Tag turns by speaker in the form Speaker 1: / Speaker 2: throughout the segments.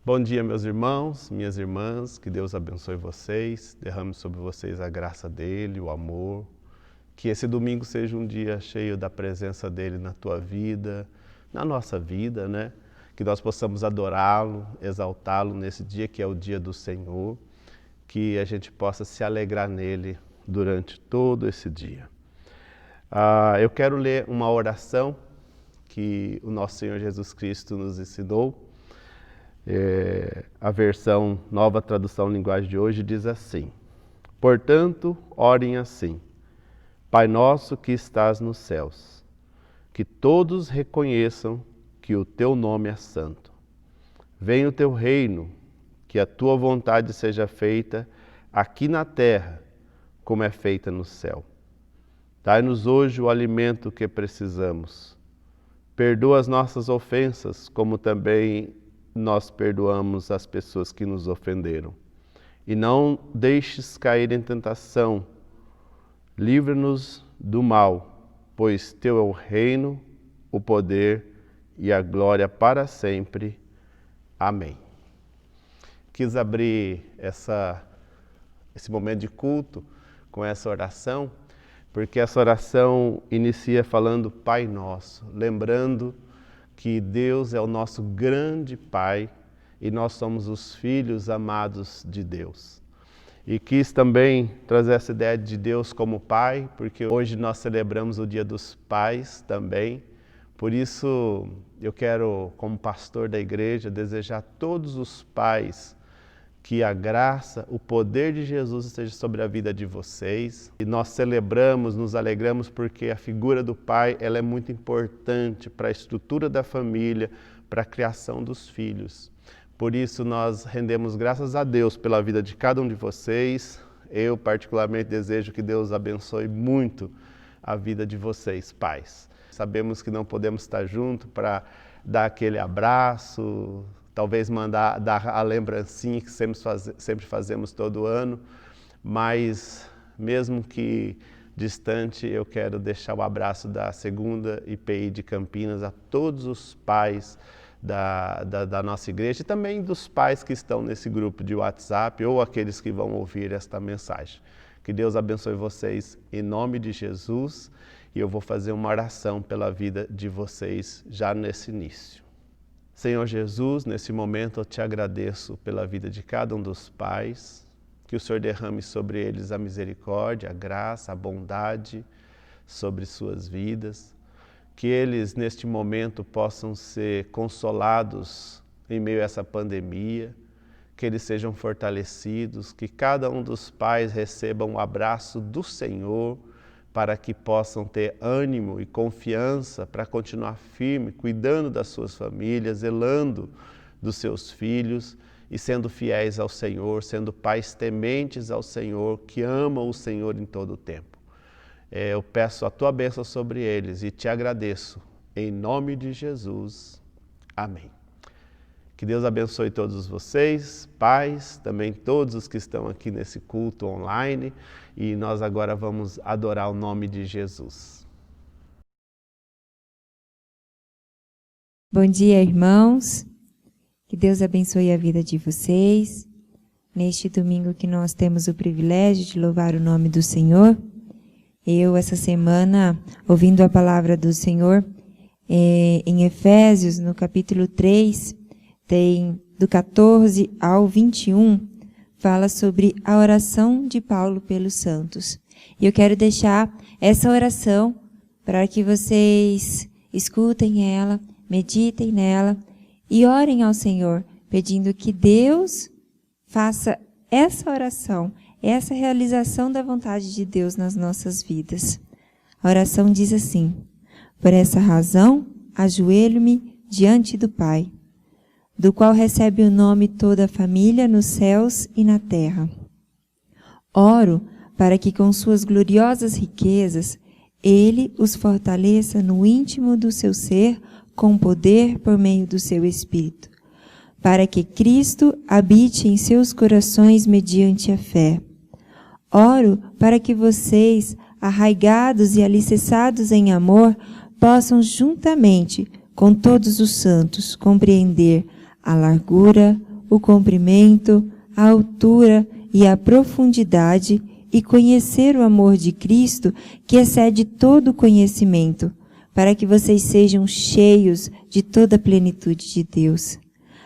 Speaker 1: Bom dia, meus irmãos, minhas irmãs, que Deus abençoe vocês, derrame sobre vocês a graça dEle, o amor. Que esse domingo seja um dia cheio da presença dEle na tua vida, na nossa vida, né? Que nós possamos adorá-lo, exaltá-lo nesse dia que é o dia do Senhor, que a gente possa se alegrar nele durante todo esse dia. Eu quero ler uma oração que o nosso Senhor Jesus Cristo nos ensinou. A versão Nova Tradução Linguagem de hoje diz assim: portanto, orem assim: Pai nosso que estás nos céus, que todos reconheçam que o teu nome é santo. Venha o teu reino, que a tua vontade seja feita aqui na terra, como é feita no céu. Dai-nos hoje o alimento que precisamos. Perdoa as nossas ofensas, como também nós perdoamos as pessoas que nos ofenderam. E não deixes cair em tentação. Livra-nos do mal, pois teu é o reino, o poder e a glória para sempre. Amém. Quis abrir esse momento de culto com essa oração, porque essa oração inicia falando Pai Nosso, lembrando que Deus é o nosso grande Pai e nós somos os filhos amados de Deus. E quis também trazer essa ideia de Deus como Pai, porque hoje nós celebramos o Dia dos Pais também. Por isso eu quero, como pastor da igreja, desejar a todos os pais que a graça, o poder de Jesus esteja sobre a vida de vocês. E nós celebramos, nos alegramos porque a figura do pai ela é muito importante para a estrutura da família, para a criação dos filhos. Por isso nós rendemos graças a Deus pela vida de cada um de vocês. Eu particularmente desejo que Deus abençoe muito a vida de vocês, pais. Sabemos que não podemos estar juntos para dar aquele abraço, talvez dar a lembrancinha que sempre fazemos todo ano, mas mesmo que distante, eu quero deixar o abraço da 2ª IPI de Campinas a todos os pais da nossa igreja e também dos pais que estão nesse grupo de WhatsApp ou aqueles que vão ouvir esta mensagem. Que Deus abençoe vocês em nome de Jesus e eu vou fazer uma oração pela vida de vocês já nesse início. Senhor Jesus, nesse momento eu te agradeço pela vida de cada um dos pais, que o Senhor derrame sobre eles a misericórdia, a graça, a bondade sobre suas vidas, que eles neste momento possam ser consolados em meio a essa pandemia, que eles sejam fortalecidos, que cada um dos pais receba um abraço do Senhor, para que possam ter ânimo e confiança para continuar firme, cuidando das suas famílias, zelando dos seus filhos e sendo fiéis ao Senhor, sendo pais tementes ao Senhor, que amam o Senhor em todo o tempo. Eu peço a tua bênção sobre eles e te agradeço, em nome de Jesus. Amém. Que Deus abençoe todos vocês, pais, também todos os que estão aqui nesse culto online. E nós agora vamos adorar o nome de Jesus.
Speaker 2: Bom dia, irmãos. Que Deus abençoe a vida de vocês. Neste domingo que nós temos o privilégio de louvar o nome do Senhor. Eu, essa semana, ouvindo a palavra do Senhor, em Efésios, no capítulo 3, tem do 14 ao 21, fala sobre a oração de Paulo pelos santos. E eu quero deixar essa oração para que vocês escutem ela, meditem nela e orem ao Senhor, pedindo que Deus faça essa oração, essa realização da vontade de Deus nas nossas vidas. A oração diz assim: por essa razão, ajoelho-me diante do Pai, do qual recebe o nome toda a família nos céus e na terra. Oro para que com suas gloriosas riquezas Ele os fortaleça no íntimo do seu ser com poder por meio do seu Espírito, para que Cristo habite em seus corações mediante a fé. Oro para que vocês, arraigados e alicerçados em amor, possam juntamente com todos os santos compreender a largura, o comprimento, a altura e a profundidade, e conhecer o amor de Cristo, que excede todo conhecimento, para que vocês sejam cheios de toda a plenitude de Deus.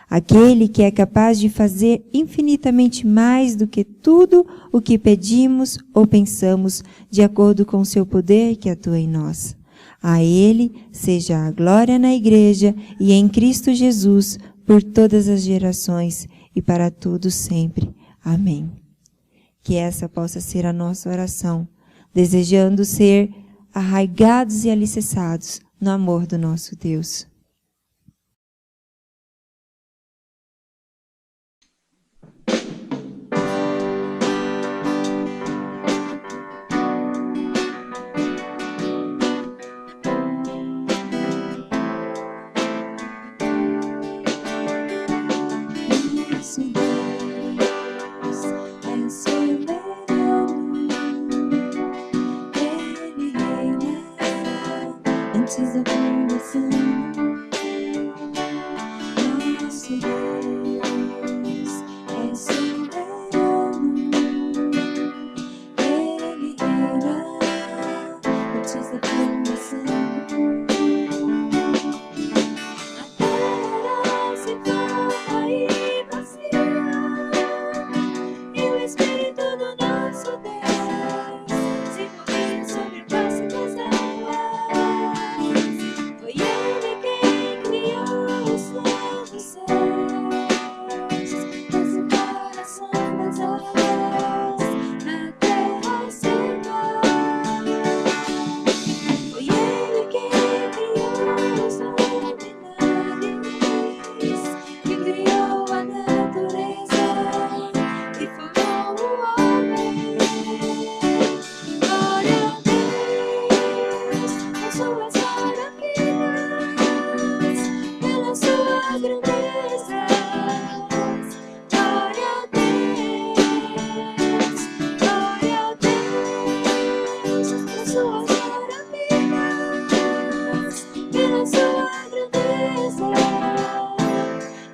Speaker 2: Aquele que é capaz de fazer infinitamente mais do que tudo o que pedimos ou pensamos, de acordo com o seu poder que atua em nós. A Ele seja a glória na Igreja e em Cristo Jesus, por todas as gerações e para todos sempre. Amém. Que essa possa ser a nossa oração, desejando ser arraigados e alicerçados no amor do nosso Deus.
Speaker 3: Antes da fundação, nosso Deus é soberano. Ele reina antes da fundação. A terra se forma e vazia, e o Espírito do nosso Deus se movia sobre a face das águas. Foi Ele quem criou os novos céus, fez o coração das águas, na terra sem mar. Foi Ele quem criou os luminares, que criou a natureza e formou o homem. Glória a Deus, por suas maravilhas, pela sua grandeza. Glória a Deus, por suas maravilhas, pela sua grandeza.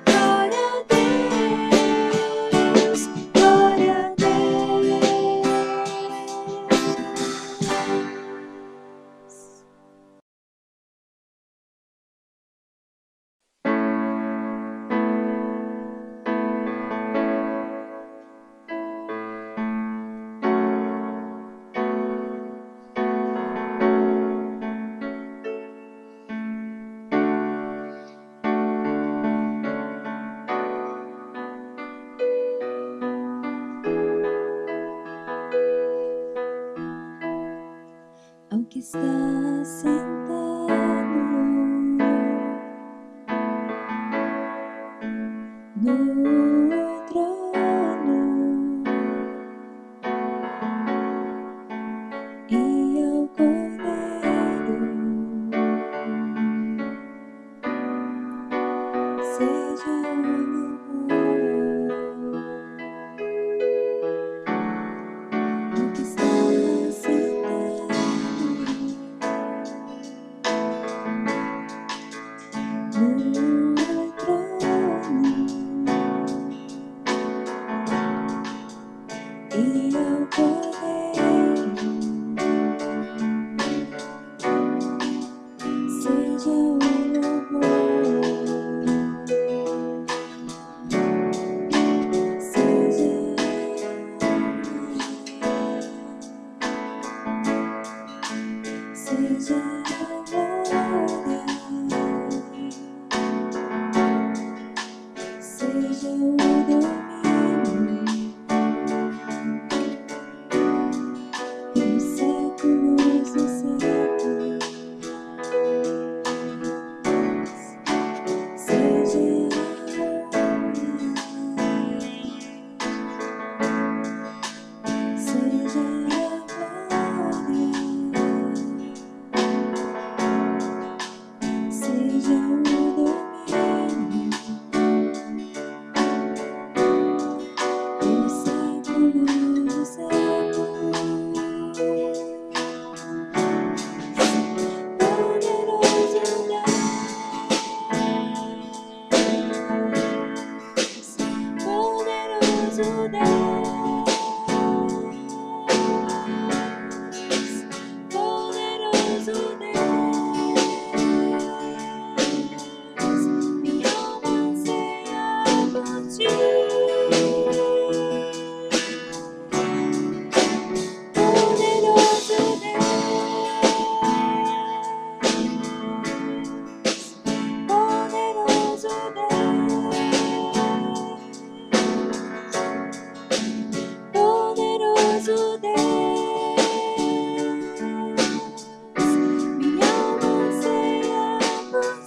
Speaker 3: Glória a Deus, glória a Deus. Ao que está sentado no trono, e ao Cordeiro seja o louvor. Ao que está sentado no trono, e ao Cordeiro seja o louvor. Seja a glória, seja o domínio, pelos séculos dos séculos. Seja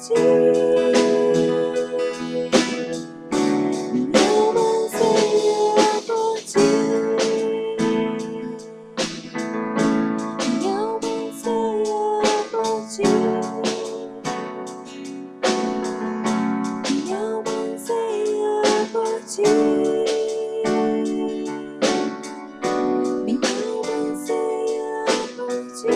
Speaker 3: ti. Minha alma anseia por ti. Minha alma anseia por ti. Minha alma anseia por ti. Minha alma anseia por ti.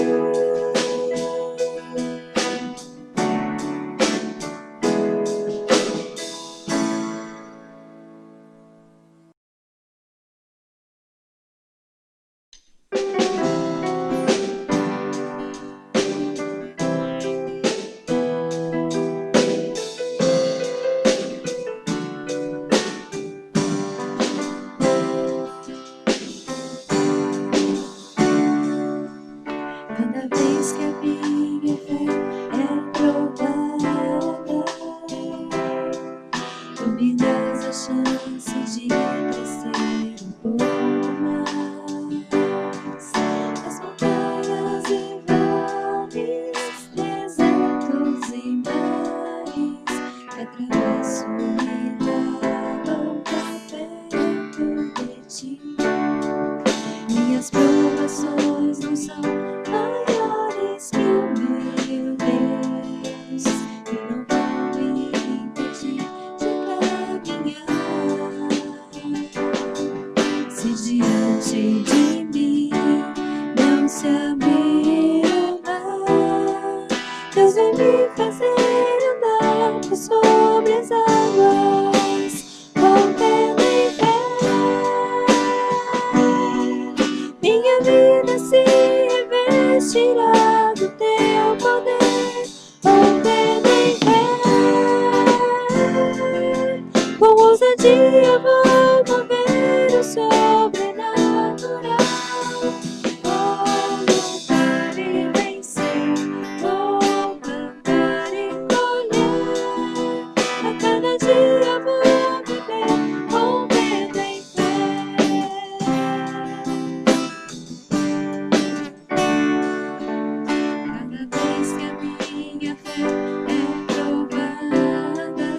Speaker 3: Cada vez que a minha fé é provada, tu me dás a chance de crescer um pouco mais. As montanhas e vales, desertos e mares que atravesso me levam pra perto de ti. Minhas provações não são maiores que o meu Deus, e não vão me impedir de caminhar. Se diante de mim não se abrir o mar, Deus vai me fazer andar por sobre as águas, voltando em fé. Minha vida se revestirá do teu poder, voltando em fé. Com ousadia vou mover o sobrenatural. Vou lutar e vencer, vou plantar e colher. A cada dia vou viver, voltando em fé. Cada vez que a minha fé é provada,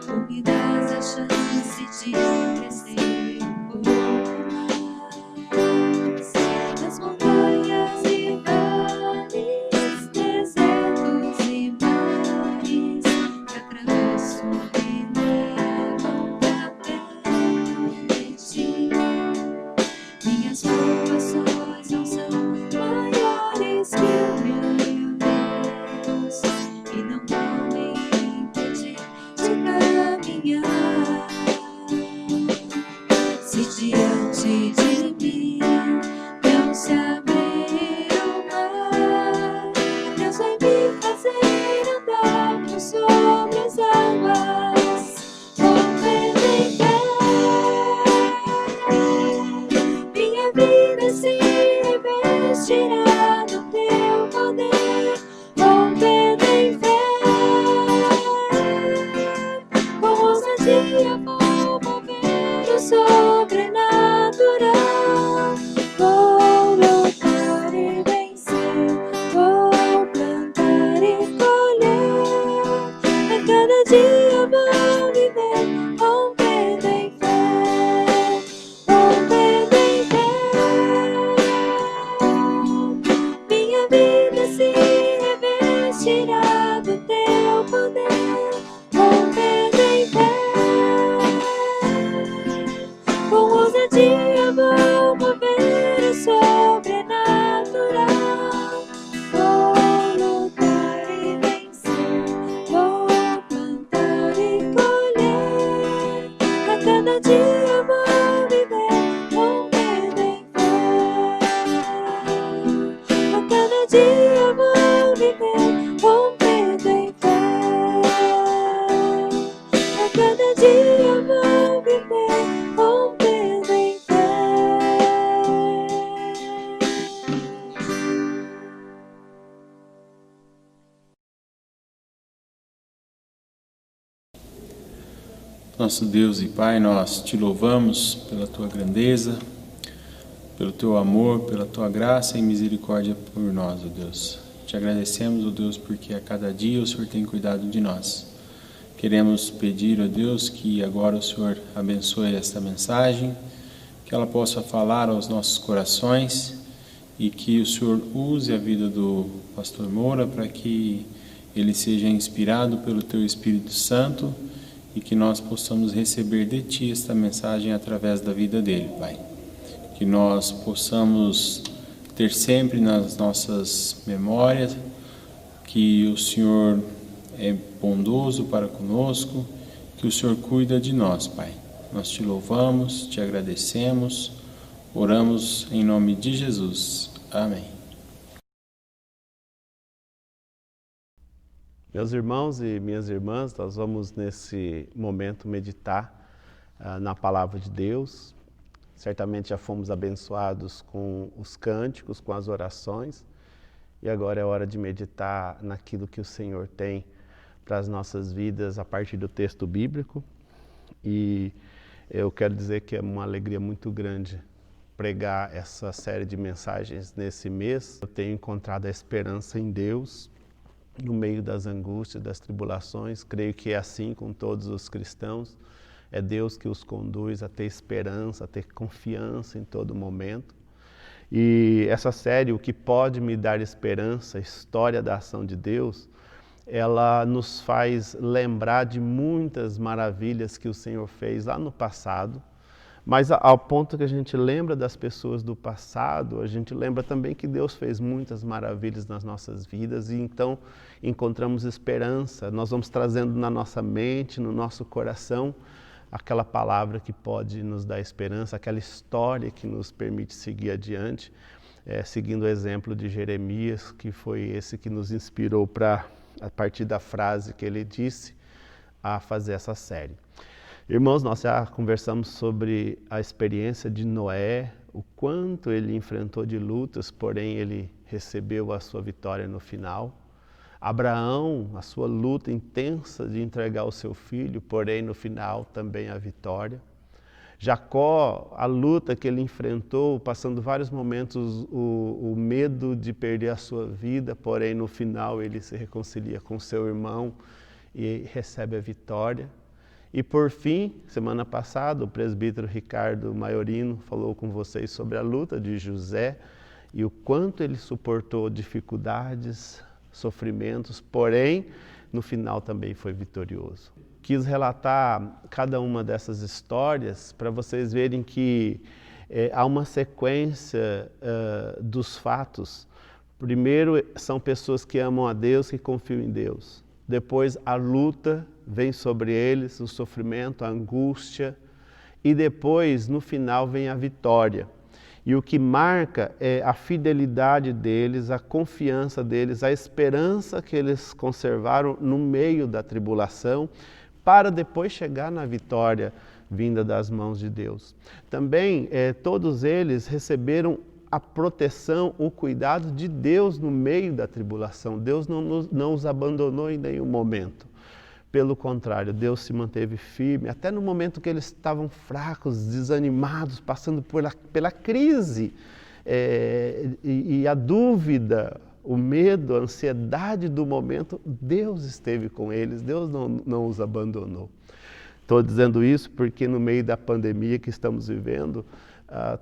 Speaker 3: tu me dás a chance de crescer um pouco mais. As montanhas e vales, desertos e mares que atravesso me levam pra perto de ti. Minhas provações não são maiores que o meu Deus, e não vão me impedir de caminhar. Se diante de mim não se abrir o mar, Deus vai me fazer andar por sobre as águas, voltando em fé. Minha vida se revestirá do teu poder, voltando em fé. Com ousadia vou mover o sobrenatural. Vou lutar e vencer, vou plantar e colher. A cada dia vou viver, voltando em fé, voltando em fé. Minha vida se revestirá do teu poder, voltando em fé. Com ousadia vou mover o sobrenatural. Vou lutar e vencer, vou plantar e colher. A cada dia vou viver, voltando em fé. A cada dia vou viver, voltando em fé. A cada dia vou viver, voltando em fé.
Speaker 4: Nosso Deus e Pai, nós te louvamos pela tua grandeza, pelo teu amor, pela tua graça e misericórdia por nós, ó Deus. Te te agradecemos, ó Deus, porque a cada dia o Senhor tem cuidado de nós. Queremos pedir, ó Deus, que agora o Senhor abençoe esta mensagem, que ela possa falar aos nossos corações e que o Senhor use a vida do pastor Moura para que ele seja inspirado pelo Teu Espírito Santo e que nós possamos receber de Ti esta mensagem através da vida dele, Pai. Que nós possamos ter sempre nas nossas memórias que o Senhor é bondoso para conosco, que o Senhor cuida de nós, Pai. Nós Te louvamos, Te agradecemos, oramos em nome de Jesus. Amém.
Speaker 1: Meus irmãos e minhas irmãs, nós vamos nesse momento meditar na Palavra de Deus. Certamente já fomos abençoados com os cânticos, com as orações, e agora é hora de meditar naquilo que o Senhor tem para as nossas vidas a partir do texto bíblico. E eu quero dizer que é uma alegria muito grande pregar essa série de mensagens nesse mês. Eu tenho encontrado a esperança em Deus no meio das angústias, das tribulações. Creio que é assim com todos os cristãos. É Deus que os conduz a ter esperança, a ter confiança em todo momento. E essa série, O que pode me dar esperança, história da ação de Deus, ela nos faz lembrar de muitas maravilhas que o Senhor fez lá no passado, mas ao ponto que a gente lembra das pessoas do passado, a gente lembra também que Deus fez muitas maravilhas nas nossas vidas e então encontramos esperança. Nós vamos trazendo na nossa mente, no nosso coração, aquela palavra que pode nos dar esperança, aquela história que nos permite seguir adiante, seguindo o exemplo de Jeremias, que foi esse que nos inspirou para, a partir da frase que ele disse, a fazer essa série. Irmãos, nós já conversamos sobre a experiência de Noé, o quanto ele enfrentou de lutas, porém ele recebeu a sua vitória no final. Abraão, a sua luta intensa de entregar o seu filho, porém no final também a vitória. Jacó, a luta que ele enfrentou, passando vários momentos o medo de perder a sua vida, porém no final ele se reconcilia com seu irmão e recebe a vitória. E por fim, semana passada, o presbítero Ricardo Maiorino falou com vocês sobre a luta de José e o quanto ele suportou dificuldades, sofrimentos, porém, no final também foi vitorioso. Quis relatar cada uma dessas histórias para vocês verem que há uma sequência dos fatos. Primeiro, são pessoas que amam a Deus, que confiam em Deus. Depois, a luta vem sobre eles, o sofrimento, a angústia. E depois, no final, vem a vitória. E o que marca é a fidelidade deles, a confiança deles, a esperança que eles conservaram no meio da tribulação, para depois chegar na vitória vinda das mãos de Deus. Também todos eles receberam a proteção, o cuidado de Deus no meio da tribulação. Deus não os abandonou em nenhum momento. Pelo contrário, Deus se manteve firme, até no momento que eles estavam fracos, desanimados, passando pela crise e a dúvida, o medo, a ansiedade do momento. Deus esteve com eles, Deus não os abandonou. Estou dizendo isso porque no meio da pandemia que estamos vivendo,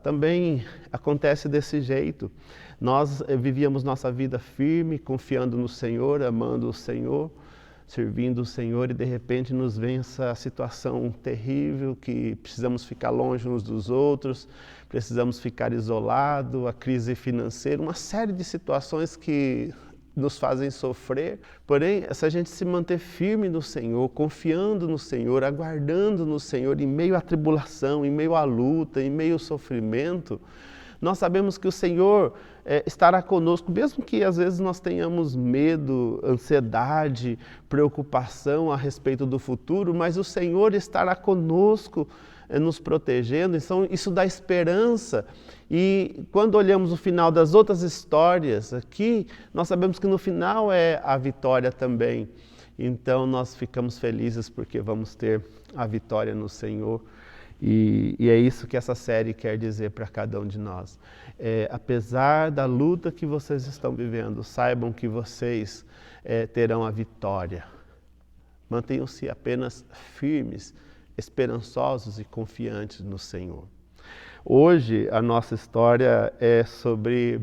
Speaker 1: também acontece desse jeito. Nós vivíamos nossa vida firme, confiando no Senhor, amando o Senhor, servindo o Senhor, e de repente nos vem essa situação terrível que precisamos ficar longe uns dos outros, precisamos ficar isolados, a crise financeira, uma série de situações que nos fazem sofrer. Porém, se a gente se manter firme no Senhor, confiando no Senhor, aguardando no Senhor, em meio à tribulação, em meio à luta, em meio ao sofrimento, nós sabemos que o Senhor estará conosco, mesmo que às vezes nós tenhamos medo, ansiedade, preocupação a respeito do futuro, mas o Senhor estará conosco, nos protegendo. Então isso dá esperança. E quando olhamos o final das outras histórias aqui, nós sabemos que no final é a vitória também. Então nós ficamos felizes porque vamos ter a vitória no Senhor. E é isso que essa série quer dizer para cada um de nós. Apesar da luta que vocês estão vivendo, saibam que vocês terão a vitória. Mantenham-se apenas firmes, esperançosos e confiantes no Senhor. Hoje a nossa história é sobre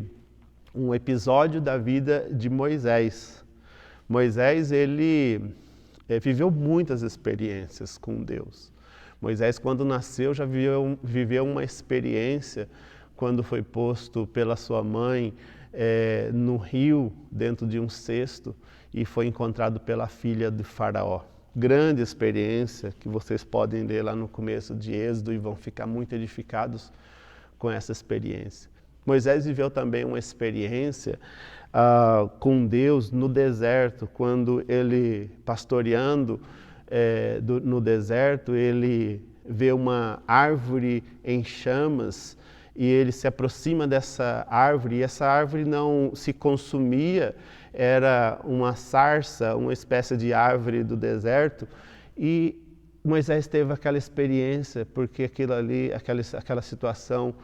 Speaker 1: um episódio da vida de Moisés. Moisés, ele viveu muitas experiências com Deus. Moisés, quando nasceu, já viveu uma experiência quando foi posto pela sua mãe no rio, dentro de um cesto, e foi encontrado pela filha de Faraó. Grande experiência que vocês podem ler lá no começo de Êxodo e vão ficar muito edificados com essa experiência. Moisés viveu também uma experiência com Deus no deserto, quando ele, pastoreando no deserto, ele vê uma árvore em chamas e ele se aproxima dessa árvore, e essa árvore não se consumia, era uma sarça, uma espécie de árvore do deserto, e Moisés teve aquela experiência, porque aquilo ali, aquela situação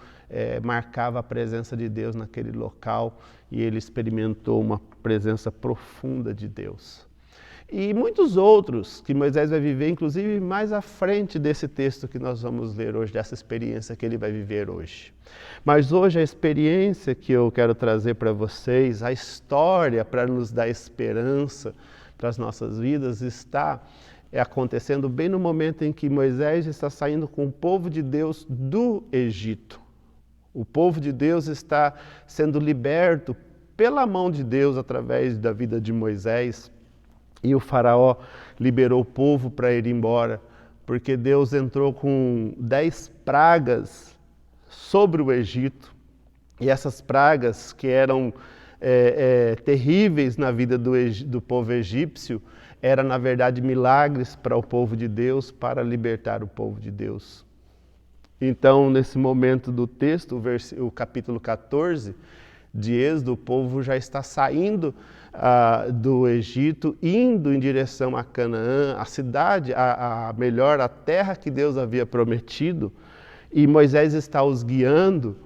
Speaker 1: marcava a presença de Deus naquele local, e ele experimentou uma presença profunda de Deus. E muitos outros que Moisés vai viver, inclusive mais à frente desse texto que nós vamos ler hoje, dessa experiência que ele vai viver hoje. Mas hoje a experiência que eu quero trazer para vocês, a história para nos dar esperança para as nossas vidas, está acontecendo bem no momento em que Moisés está saindo com o povo de Deus do Egito. O povo de Deus está sendo liberto pela mão de Deus através da vida de Moisés. E o faraó liberou o povo para ir embora, porque Deus entrou com 10 pragas sobre o Egito. E essas pragas, que eram terríveis na vida do povo egípcio, eram na verdade milagres para o povo de Deus, para libertar o povo de Deus. Então, nesse momento do texto, o capítulo 14 de Êxodo, o povo já está saindo do Egito, indo em direção a Canaã, a cidade, a terra que Deus havia prometido, e Moisés está os guiando.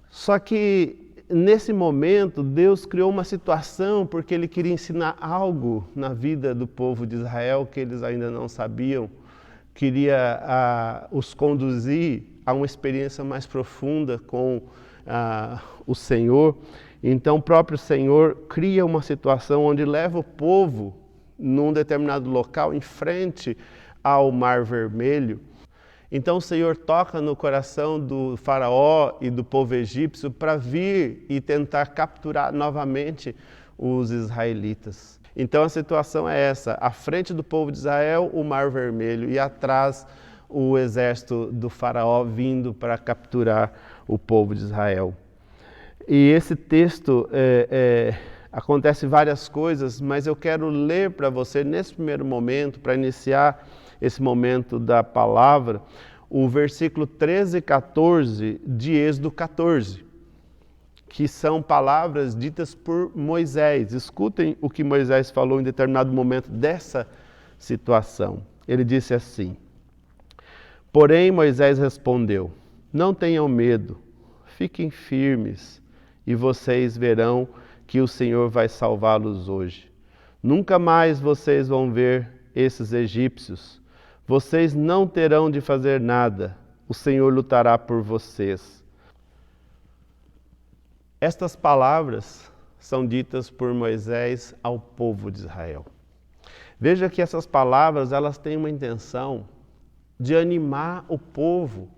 Speaker 1: Só que nesse momento Deus criou uma situação porque Ele queria ensinar algo na vida do povo de Israel que eles ainda não sabiam. Queria os conduzir a uma experiência mais profunda com o Senhor. Então o próprio Senhor cria uma situação onde leva o povo num determinado local em frente ao Mar Vermelho. Então o Senhor toca no coração do faraó e do povo egípcio para vir e tentar capturar novamente os israelitas. Então a situação é essa: à frente do povo de Israel, o Mar Vermelho, e atrás o exército do faraó vindo para capturar o povo de Israel. E esse texto acontece várias coisas, mas eu quero ler para você nesse primeiro momento, para iniciar esse momento da palavra, o versículo 13 e 14 de Êxodo 14, que são palavras ditas por Moisés. Escutem o que Moisés falou em determinado momento dessa situação. Ele disse assim: porém Moisés respondeu: não tenham medo, fiquem firmes, e vocês verão que o Senhor vai salvá-los hoje. Nunca mais vocês vão ver esses egípcios. Vocês não terão de fazer nada. O Senhor lutará por vocês. Estas palavras são ditas por Moisés ao povo de Israel. Veja que essas palavras, elas têm uma intenção de animar o povo,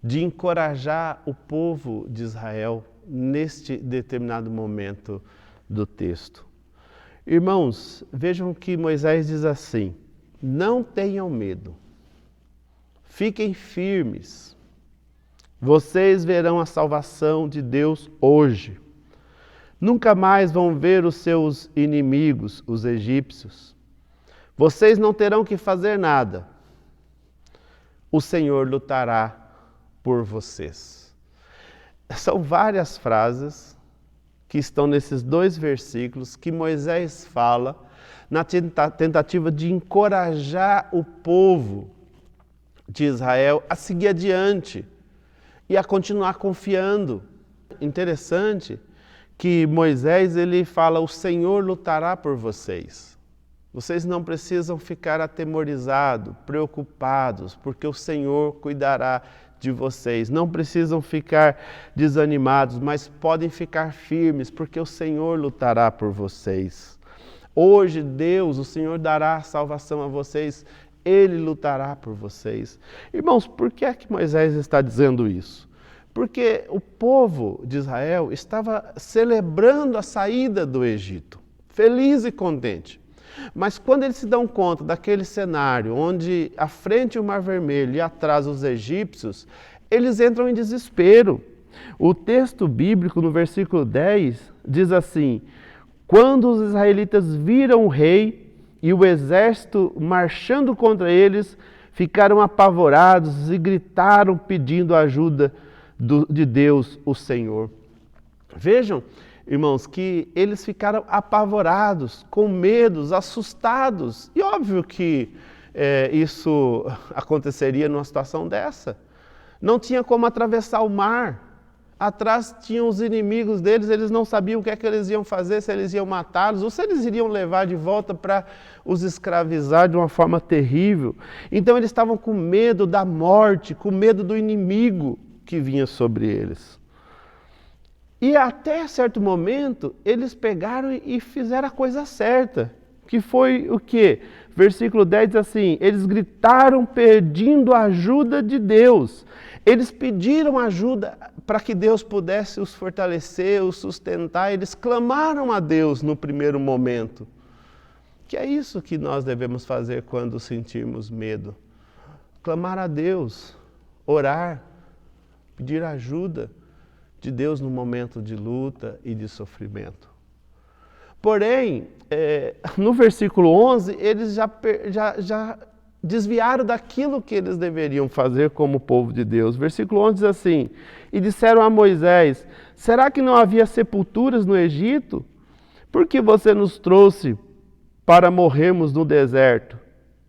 Speaker 1: de encorajar o povo de Israel neste determinado momento do texto. Irmãos, vejam que Moisés diz assim: não tenham medo, fiquem firmes, vocês verão a salvação de Deus hoje. Nunca mais vão ver os seus inimigos, os egípcios. Vocês não terão que fazer nada. O Senhor lutará por vocês. São várias frases que estão nesses 2 versículos que Moisés fala na tentativa de encorajar o povo de Israel a seguir adiante e a continuar confiando. Interessante que Moisés ele fala: o Senhor lutará por vocês. Vocês não precisam ficar atemorizados, preocupados, porque o Senhor cuidará de vocês. Não precisam ficar desanimados, mas podem ficar firmes, porque o Senhor lutará por vocês. Hoje, Deus, o Senhor dará salvação a vocês, Ele lutará por vocês. Irmãos, por que é que Moisés está dizendo isso? Porque o povo de Israel estava celebrando a saída do Egito, feliz e contente. Mas quando eles se dão conta daquele cenário onde à frente o Mar Vermelho e atrás os egípcios, eles entram em desespero. O texto bíblico no versículo 10 diz assim: quando os israelitas viram o rei e o exército marchando contra eles, ficaram apavorados e gritaram pedindo ajuda de Deus, o Senhor. Vejam, irmãos, que eles ficaram apavorados, com medos, assustados. E óbvio que isso aconteceria numa situação dessa. Não tinha como atravessar o mar. Atrás tinham os inimigos deles, eles não sabiam o que é que eles iam fazer, se eles iam matá-los ou se eles iriam levar de volta para os escravizar de uma forma terrível. Então eles estavam com medo da morte, com medo do inimigo que vinha sobre eles. E até certo momento, eles pegaram e fizeram a coisa certa, que foi o quê? Versículo 10 diz assim: eles gritaram pedindo a ajuda de Deus. Eles pediram ajuda para que Deus pudesse os fortalecer, os sustentar. Eles clamaram a Deus no primeiro momento. Que é isso que nós devemos fazer quando sentirmos medo. Clamar a Deus, orar, pedir ajuda de Deus no momento de luta e de sofrimento. Porém, no versículo 11, eles já desviaram daquilo que eles deveriam fazer como povo de Deus. Versículo 11 diz assim: e disseram a Moisés: será que não havia sepulturas no Egito? Por que você nos trouxe para morrermos no deserto?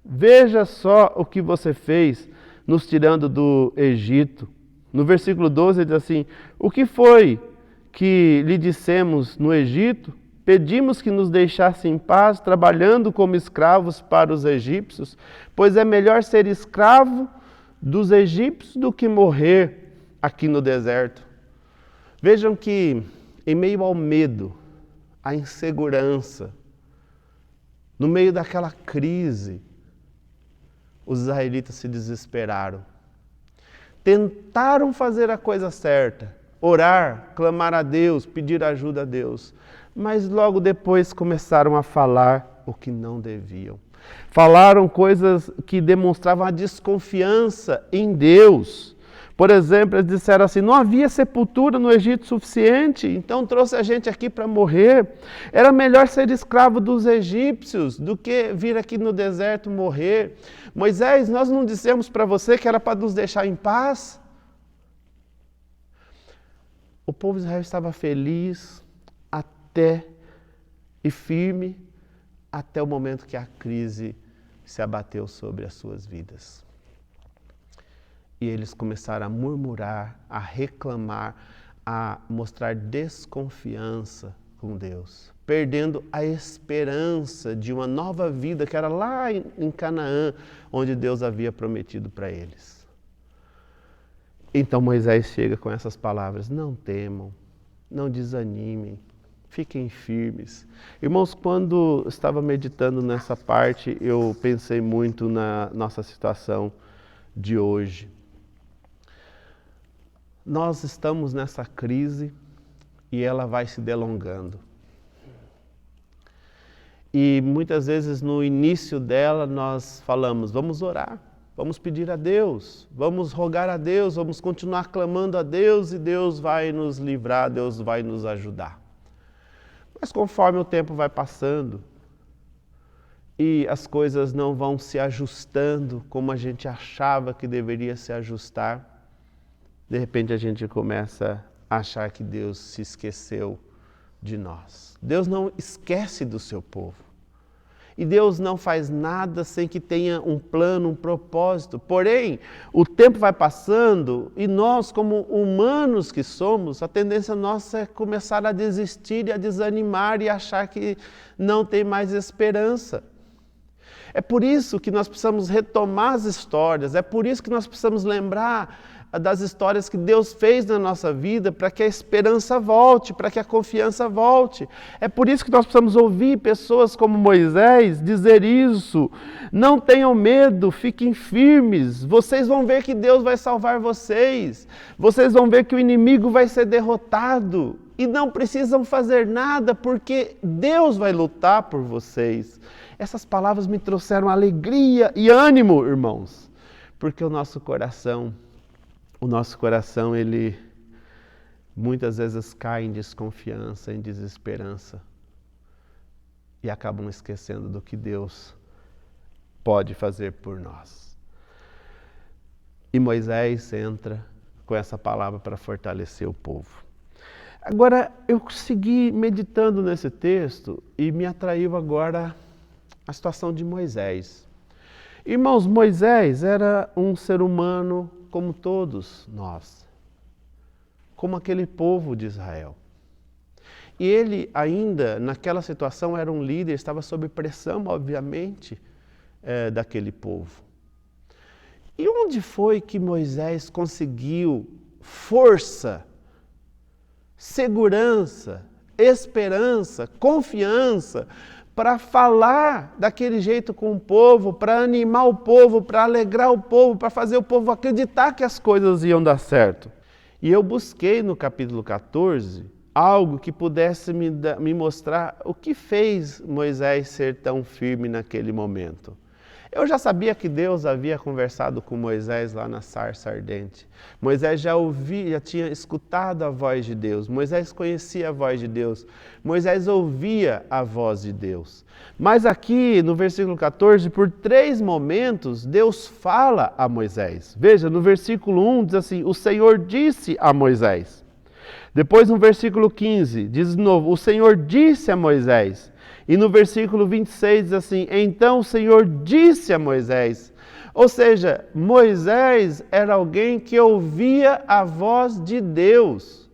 Speaker 1: Veja só o que você fez nos tirando do Egito. No versículo 12 ele diz assim: o que foi que lhe dissemos no Egito? Pedimos que nos deixasse em paz, trabalhando como escravos para os egípcios, pois é melhor ser escravo dos egípcios do que morrer aqui no deserto. Vejam que em meio ao medo, à insegurança, no meio daquela crise, os israelitas se desesperaram. Tentaram fazer a coisa certa, orar, clamar a Deus, pedir ajuda a Deus, mas logo depois começaram a falar o que não deviam. Falaram coisas que demonstravam a desconfiança em Deus. Por exemplo, eles disseram assim: não havia sepultura no Egito suficiente, então trouxe a gente aqui para morrer. Era melhor ser escravo dos egípcios do que vir aqui no deserto morrer. Moisés, nós não dissemos para você que era para nos deixar em paz? O povo de Israel estava feliz e firme até o momento que a crise se abateu sobre as suas vidas. E eles começaram a murmurar, a reclamar, a mostrar desconfiança com Deus, perdendo a esperança de uma nova vida que era lá em Canaã, onde Deus havia prometido para eles. Então Moisés chega com essas palavras: não temam, não desanimem, fiquem firmes. Irmãos, quando estava meditando nessa parte, eu pensei muito na nossa situação de hoje. Nós estamos nessa crise e ela vai se delongando. E muitas vezes no início dela nós falamos: vamos orar, vamos pedir a Deus, vamos rogar a Deus, vamos continuar clamando a Deus e Deus vai nos livrar, Deus vai nos ajudar. Mas conforme o tempo vai passando e as coisas não vão se ajustando como a gente achava que deveria se ajustar, de repente a gente começa a achar que Deus se esqueceu de nós. Deus não esquece do seu povo. E Deus não faz nada sem que tenha um plano, um propósito. Porém, o tempo vai passando e nós, como humanos que somos, a tendência nossa é começar a desistir e a desanimar e achar que não tem mais esperança. É por isso que nós precisamos retomar as histórias, é por isso que nós precisamos lembrar das histórias que Deus fez na nossa vida para que a esperança volte, para que a confiança volte. É por isso que nós precisamos ouvir pessoas como Moisés dizer isso. Não tenham medo, fiquem firmes. Vocês vão ver que Deus vai salvar vocês. Vocês vão ver que o inimigo vai ser derrotado. E não precisam fazer nada porque Deus vai lutar por vocês. Essas palavras me trouxeram alegria e ânimo, irmãos, porque o nosso coração, ele muitas vezes cai em desconfiança, em desesperança e acabam esquecendo do que Deus pode fazer por nós. E Moisés entra com essa palavra para fortalecer o povo. Agora, eu segui meditando nesse texto e me atraiu agora a situação de Moisés. Irmãos, Moisés era um ser humano como todos nós, como aquele povo de Israel. E ele ainda, naquela situação, era um líder, estava sob pressão, obviamente, daquele povo. E onde foi que Moisés conseguiu força, segurança, esperança, confiança para falar daquele jeito com o povo, para animar o povo, para alegrar o povo, para fazer o povo acreditar que as coisas iam dar certo? E eu busquei no capítulo 14 algo que pudesse me mostrar o que fez Moisés ser tão firme naquele momento. Eu já sabia que Deus havia conversado com Moisés lá na sarça ardente. Moisés já tinha escutado a voz de Deus. Moisés conhecia a voz de Deus. Moisés ouvia a voz de Deus. Mas aqui no versículo 14, por 3 momentos, Deus fala a Moisés. Veja, no versículo 1 diz assim: o Senhor disse a Moisés. Depois no versículo 15, diz de novo: o Senhor disse a Moisés. E no versículo 26 diz assim: então o Senhor disse a Moisés. Ou seja, Moisés era alguém que ouvia a voz de Deus.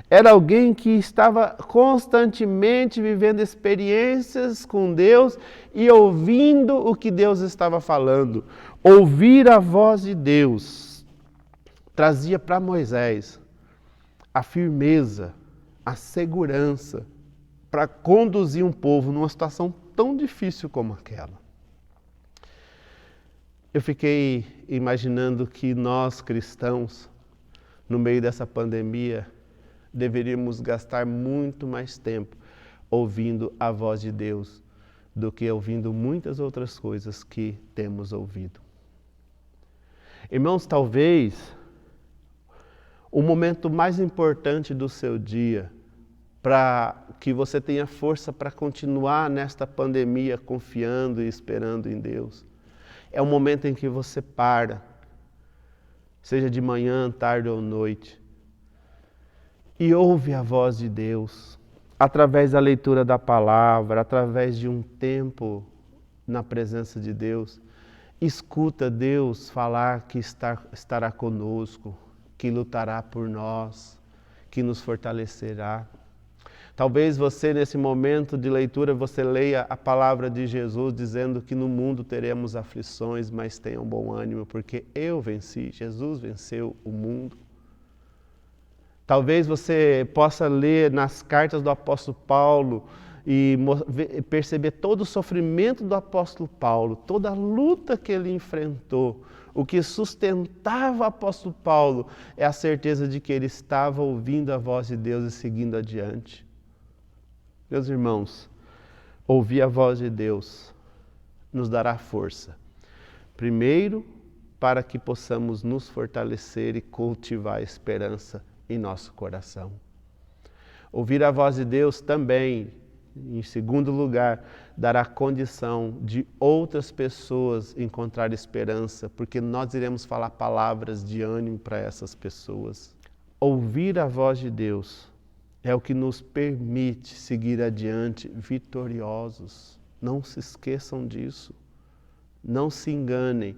Speaker 1: Era alguém que estava constantemente vivendo experiências com Deus e ouvindo o que Deus estava falando. Ouvir a voz de Deus trazia para Moisés a firmeza, a segurança para conduzir um povo numa situação tão difícil como aquela. Eu fiquei imaginando que nós, cristãos, no meio dessa pandemia, deveríamos gastar muito mais tempo ouvindo a voz de Deus do que ouvindo muitas outras coisas que temos ouvido. Irmãos, talvez o momento mais importante do seu dia, para que você tenha força para continuar nesta pandemia confiando e esperando em Deus, é o momento em que você para, seja de manhã, tarde ou noite, e ouve a voz de Deus, através da leitura da palavra, através de um tempo na presença de Deus. Escuta Deus falar que estará conosco, que lutará por nós, que nos fortalecerá. Talvez você, nesse momento de leitura, você leia a palavra de Jesus dizendo que no mundo teremos aflições, mas tenham bom ânimo, porque eu venci, Jesus venceu o mundo. Talvez você possa ler nas cartas do apóstolo Paulo e perceber todo o sofrimento do apóstolo Paulo, toda a luta que ele enfrentou. O que sustentava o apóstolo Paulo é a certeza de que ele estava ouvindo a voz de Deus e seguindo adiante. Meus irmãos, ouvir a voz de Deus nos dará força. Primeiro, para que possamos nos fortalecer e cultivar a esperança em nosso coração. Ouvir a voz de Deus também, em segundo lugar, dará condição de outras pessoas encontrar esperança, porque nós iremos falar palavras de ânimo para essas pessoas. Ouvir a voz de Deus é o que nos permite seguir adiante vitoriosos. Não se esqueçam disso. Não se enganem.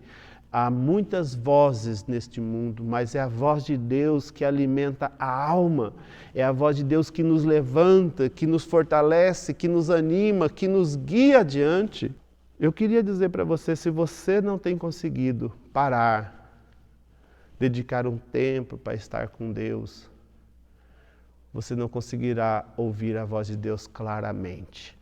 Speaker 1: Há muitas vozes neste mundo, mas é a voz de Deus que alimenta a alma. É a voz de Deus que nos levanta, que nos fortalece, que nos anima, que nos guia adiante. Eu queria dizer para você, se você não tem conseguido parar, dedicar um tempo para estar com Deus, você não conseguirá ouvir a voz de Deus claramente.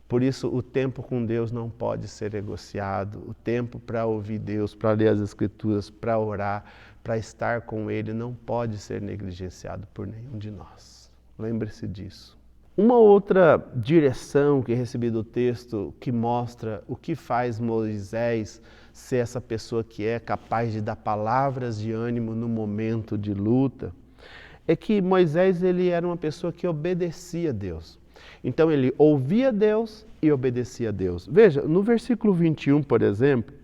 Speaker 1: Por isso, o tempo com Deus não pode ser negociado. O tempo para ouvir Deus, para ler as Escrituras, para orar, para estar com Ele, não pode ser negligenciado por nenhum de nós. Lembre-se disso. Uma outra direção que recebi do texto que mostra o que faz Moisés ser essa pessoa que é capaz de dar palavras de ânimo no momento de luta, é que Moisés ele era uma pessoa que obedecia a Deus. Então ele ouvia Deus e obedecia a Deus. Veja, no versículo 21, por exemplo,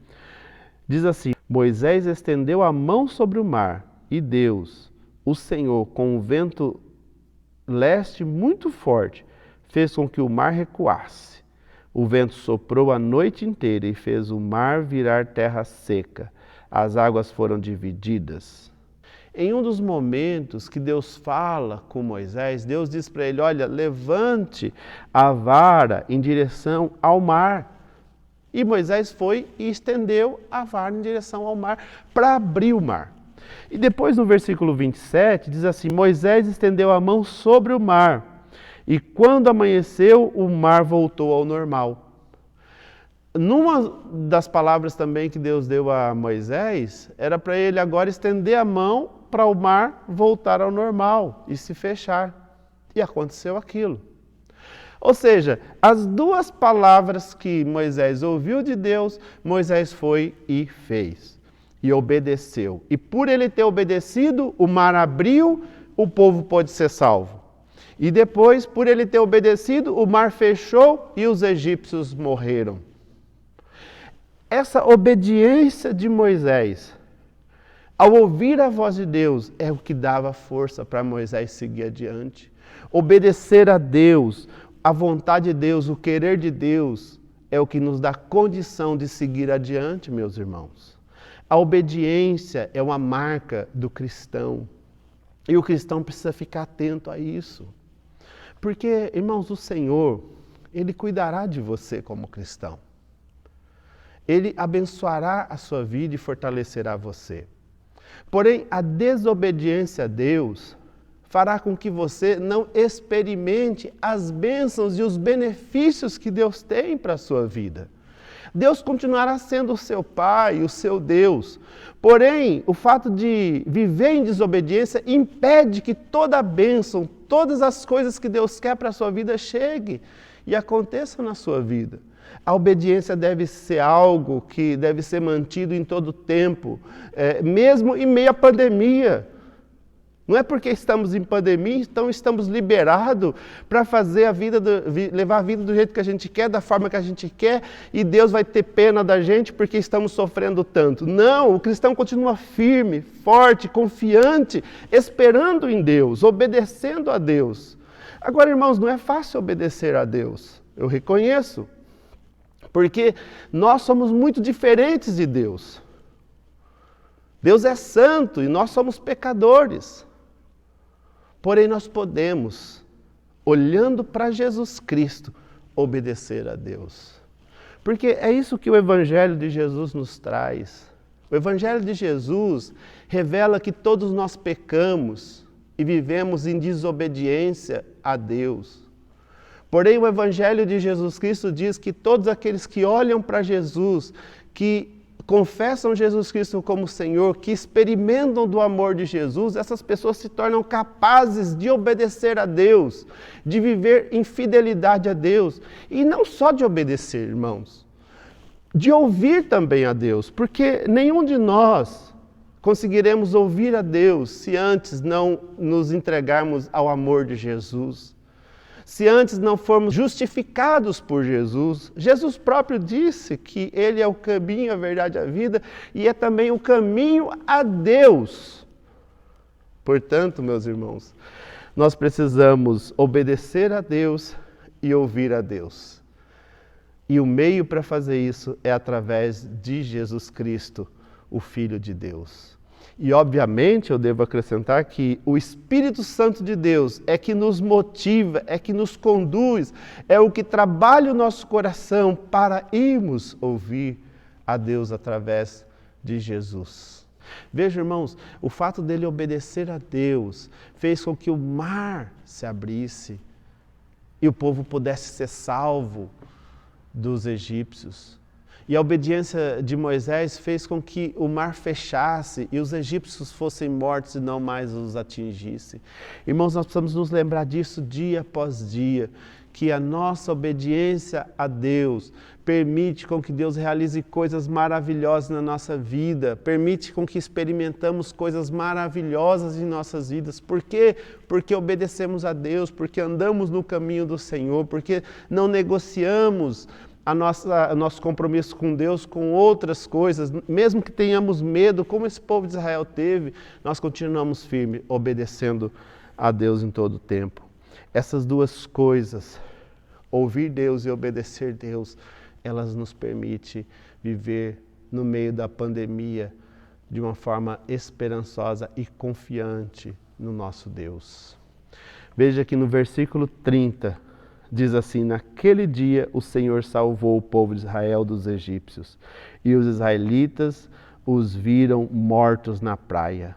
Speaker 1: diz assim: Moisés estendeu a mão sobre o mar e Deus, o Senhor, com um vento leste muito forte, fez com que o mar recuasse. O vento soprou a noite inteira e fez o mar virar terra seca. As águas foram divididas. Em um dos momentos que Deus fala com Moisés, Deus diz para ele: olha, levante a vara em direção ao mar. E Moisés foi e estendeu a vara em direção ao mar para abrir o mar. E depois no versículo 27 diz assim: Moisés estendeu a mão sobre o mar e quando amanheceu o mar voltou ao normal. Numa das palavras também que Deus deu a Moisés, era para ele agora estender a mão para o mar voltar ao normal e se fechar. E aconteceu aquilo. Ou seja, as duas palavras que Moisés ouviu de Deus, Moisés foi e fez. E obedeceu. E por ele ter obedecido, o mar abriu, o povo pôde ser salvo. E depois, por ele ter obedecido, o mar fechou e os egípcios morreram. Essa obediência de Moisés, ao ouvir a voz de Deus, é o que dava força para Moisés seguir adiante. Obedecer a Deus, a vontade de Deus, o querer de Deus, é o que nos dá condição de seguir adiante, meus irmãos. A obediência é uma marca do cristão. E o cristão precisa ficar atento a isso. Porque, irmãos, o Senhor, Ele cuidará de você como cristão. Ele abençoará a sua vida e fortalecerá você. Porém, a desobediência a Deus fará com que você não experimente as bênçãos e os benefícios que Deus tem para a sua vida. Deus continuará sendo o seu Pai, o seu Deus. Porém, o fato de viver em desobediência impede que toda a bênção, todas as coisas que Deus quer para a sua vida chegue e aconteçam na sua vida. A obediência deve ser algo que deve ser mantido em todo o tempo, mesmo em meio à pandemia. Não é porque estamos em pandemia, então estamos liberados para fazer levar a vida do jeito que a gente quer, da forma que a gente quer, e Deus vai ter pena da gente porque estamos sofrendo tanto. Não, o cristão continua firme, forte, confiante, esperando em Deus, obedecendo a Deus. Agora, irmãos, não é fácil obedecer a Deus, eu reconheço. Porque nós somos muito diferentes de Deus. Deus é santo e nós somos pecadores. Porém, nós podemos, olhando para Jesus Cristo, obedecer a Deus. Porque é isso que o Evangelho de Jesus nos traz. O Evangelho de Jesus revela que todos nós pecamos e vivemos em desobediência a Deus. Porém, o Evangelho de Jesus Cristo diz que todos aqueles que olham para Jesus, que confessam Jesus Cristo como Senhor, que experimentam do amor de Jesus, essas pessoas se tornam capazes de obedecer a Deus, de viver em fidelidade a Deus. E não só de obedecer, irmãos, de ouvir também a Deus, porque nenhum de nós conseguiremos ouvir a Deus se antes não nos entregarmos ao amor de Jesus. Se antes não formos justificados por Jesus, Jesus próprio disse que Ele é o caminho, a verdade e a vida, e é também o caminho a Deus. Portanto, meus irmãos, nós precisamos obedecer a Deus e ouvir a Deus. E o meio para fazer isso é através de Jesus Cristo, o Filho de Deus. E, obviamente, eu devo acrescentar que o Espírito Santo de Deus é que nos motiva, é que nos conduz, é o que trabalha o nosso coração para irmos ouvir a Deus através de Jesus. Veja, irmãos, o fato dele obedecer a Deus fez com que o mar se abrisse e o povo pudesse ser salvo dos egípcios. E a obediência de Moisés fez com que o mar fechasse e os egípcios fossem mortos e não mais os atingisse. Irmãos, nós precisamos nos lembrar disso dia após dia, que a nossa obediência a Deus permite com que Deus realize coisas maravilhosas na nossa vida, permite com que experimentamos coisas maravilhosas em nossas vidas. Por quê? Porque obedecemos a Deus, porque andamos no caminho do Senhor, porque não negociamos o nosso compromisso com Deus com outras coisas, mesmo que tenhamos medo, como esse povo de Israel teve, nós continuamos firmes, obedecendo a Deus em todo o tempo. Essas duas coisas, ouvir Deus e obedecer Deus, elas nos permitem viver no meio da pandemia de uma forma esperançosa e confiante no nosso Deus. Veja que no versículo 30, diz assim: naquele dia o Senhor salvou o povo de Israel dos egípcios, e os israelitas os viram mortos na praia.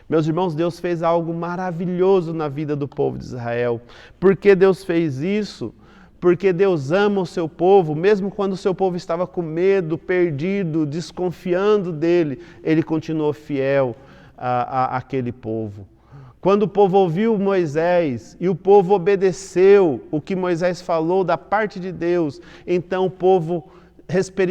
Speaker 1: Meus irmãos, Deus fez algo maravilhoso na vida do povo de Israel. Por que Deus fez isso? Porque Deus ama o seu povo, mesmo quando o seu povo estava com medo, perdido, desconfiando dele, ele continuou fiel àquele povo. Quando o povo ouviu Moisés e o povo obedeceu o que Moisés falou da parte de Deus, então o povo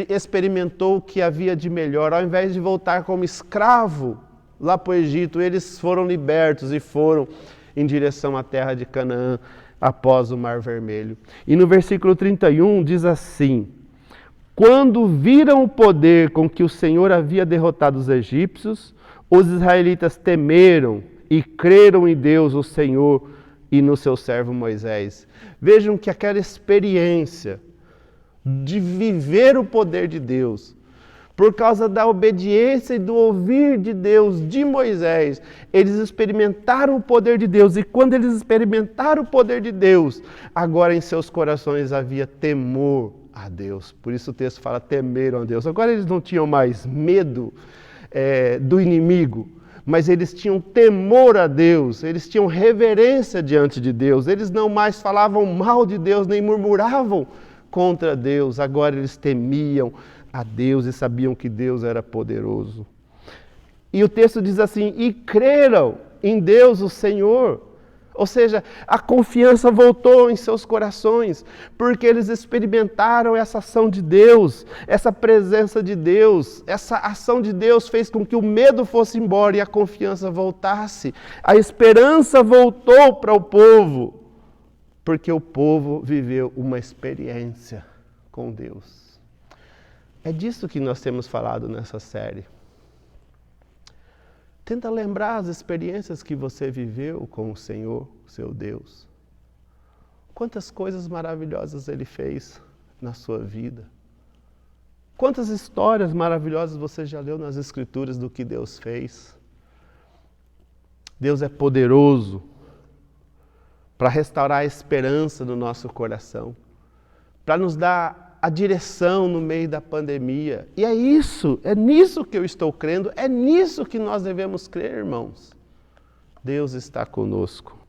Speaker 1: experimentou o que havia de melhor. Ao invés de voltar como escravo lá para o Egito, eles foram libertos e foram em direção à terra de Canaã após o Mar Vermelho. E no versículo 31 diz assim: quando viram o poder com que o Senhor havia derrotado os egípcios, os israelitas temeram e creram em Deus, o Senhor, e no seu servo Moisés. Vejam que aquela experiência de viver o poder de Deus, por causa da obediência e do ouvir de Deus, de Moisés, eles experimentaram o poder de Deus. E quando eles experimentaram o poder de Deus, agora em seus corações havia temor a Deus. Por isso o texto fala: temeram a Deus. Agora eles não tinham mais medo do inimigo, mas eles tinham temor a Deus, eles tinham reverência diante de Deus, eles não mais falavam mal de Deus, nem murmuravam contra Deus, agora eles temiam a Deus e sabiam que Deus era poderoso. E o texto diz assim: e creram em Deus, o Senhor. Ou seja, a confiança voltou em seus corações, porque eles experimentaram essa ação de Deus, essa presença de Deus, essa ação de Deus fez com que o medo fosse embora e a confiança voltasse. A esperança voltou para o povo, porque o povo viveu uma experiência com Deus. É disso que nós temos falado nessa série. Tenta lembrar as experiências que você viveu com o Senhor, seu Deus. Quantas coisas maravilhosas Ele fez na sua vida. Quantas histórias maravilhosas você já leu nas Escrituras do que Deus fez. Deus é poderoso para restaurar a esperança no nosso coração, para nos dar a direção no meio da pandemia. E é nisso que eu estou crendo, é nisso que nós devemos crer, irmãos. Deus está conosco.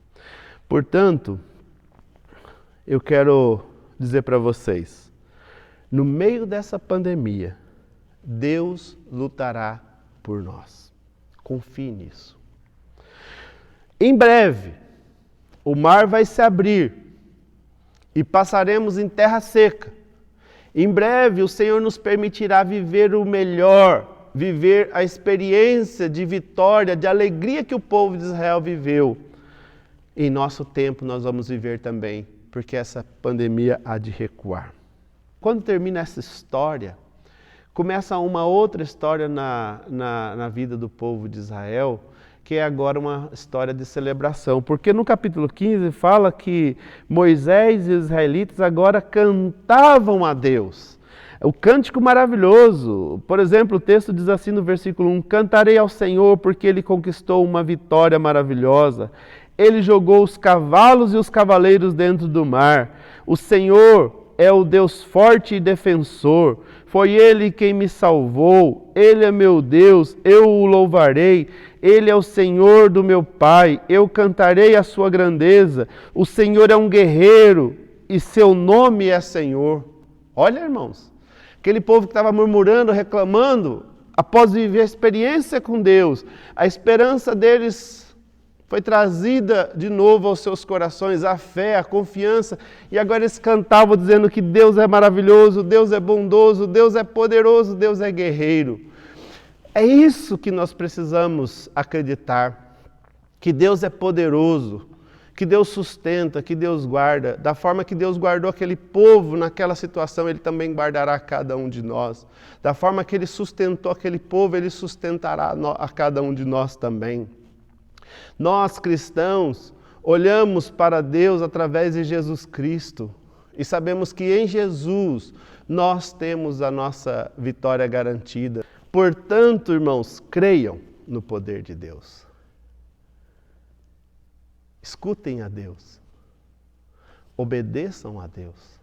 Speaker 1: Portanto, eu quero dizer para vocês, no meio dessa pandemia, Deus lutará por nós. Confie nisso. Em breve, o mar vai se abrir e passaremos em terra seca. Em breve, o Senhor nos permitirá viver o melhor, viver a experiência de vitória, de alegria que o povo de Israel viveu. Em nosso tempo, nós vamos viver também, porque essa pandemia há de recuar. Quando termina essa história, começa uma outra história na vida do povo de Israel, que é agora uma história de celebração. Porque no capítulo 15 fala que Moisés e os israelitas agora cantavam a Deus. O cântico maravilhoso. Por exemplo, o texto diz assim no versículo 1: cantarei ao Senhor porque Ele conquistou uma vitória maravilhosa. Ele jogou os cavalos e os cavaleiros dentro do mar. O Senhor é o Deus forte e defensor. Foi Ele quem me salvou. Ele é meu Deus, eu o louvarei. Ele é o Senhor do meu Pai, eu cantarei a sua grandeza. O Senhor é um guerreiro e seu nome é Senhor. Olha, irmãos, aquele povo que estava murmurando, reclamando, após viver a experiência com Deus, a esperança deles foi trazida de novo aos seus corações, a fé, a confiança, e agora eles cantavam dizendo que Deus é maravilhoso, Deus é bondoso, Deus é poderoso, Deus é guerreiro. É isso que nós precisamos acreditar, que Deus é poderoso, que Deus sustenta, que Deus guarda. Da forma que Deus guardou aquele povo naquela situação, Ele também guardará cada um de nós. Da forma que Ele sustentou aquele povo, Ele sustentará a cada um de nós também. Nós, cristãos, olhamos para Deus através de Jesus Cristo e sabemos que em Jesus nós temos a nossa vitória garantida. Portanto, irmãos, creiam no poder de Deus. Escutem a Deus. Obedeçam a Deus.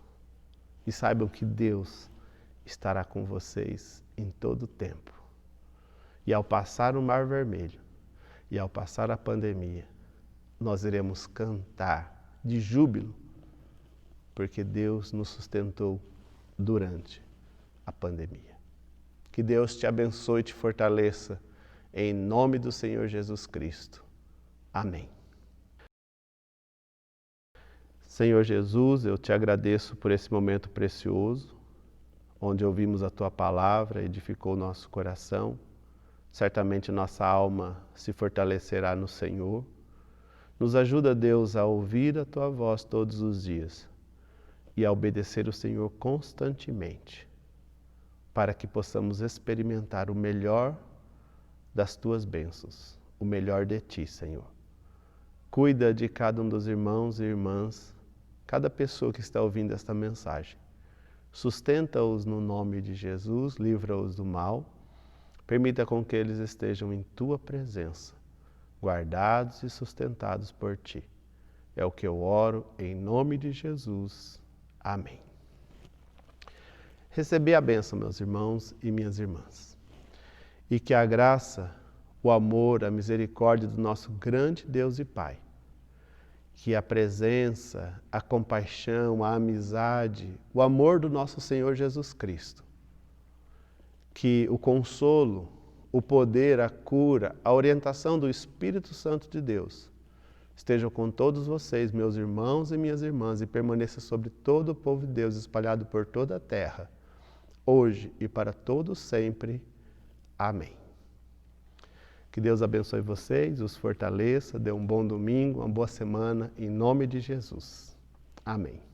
Speaker 1: E saibam que Deus estará com vocês em todo o tempo. E ao passar o Mar Vermelho, e ao passar a pandemia, nós iremos cantar de júbilo, porque Deus nos sustentou durante a pandemia. Que Deus te abençoe e te fortaleça, em nome do Senhor Jesus Cristo. Amém. Senhor Jesus, eu te agradeço por esse momento precioso, onde ouvimos a Tua palavra, edificou o nosso coração. Certamente nossa alma se fortalecerá no Senhor. Nos ajuda, Deus, a ouvir a Tua voz todos os dias e a obedecer o Senhor constantemente, para que possamos experimentar o melhor das Tuas bênçãos, o melhor de Ti, Senhor. Cuida de cada um dos irmãos e irmãs, cada pessoa que está ouvindo esta mensagem. Sustenta-os no nome de Jesus, livra-os do mal. Permita com que eles estejam em Tua presença, guardados e sustentados por Ti. É o que eu oro em nome de Jesus. Amém. Recebi a bênção, meus irmãos e minhas irmãs. E que a graça, o amor, a misericórdia do nosso grande Deus e Pai, que a presença, a compaixão, a amizade, o amor do nosso Senhor Jesus Cristo, que o consolo, o poder, a cura, a orientação do Espírito Santo de Deus estejam com todos vocês, meus irmãos e minhas irmãs, e permaneça sobre todo o povo de Deus espalhado por toda a terra, hoje e para todos sempre. Amém. Que Deus abençoe vocês, os fortaleça, dê um bom domingo, uma boa semana, em nome de Jesus. Amém.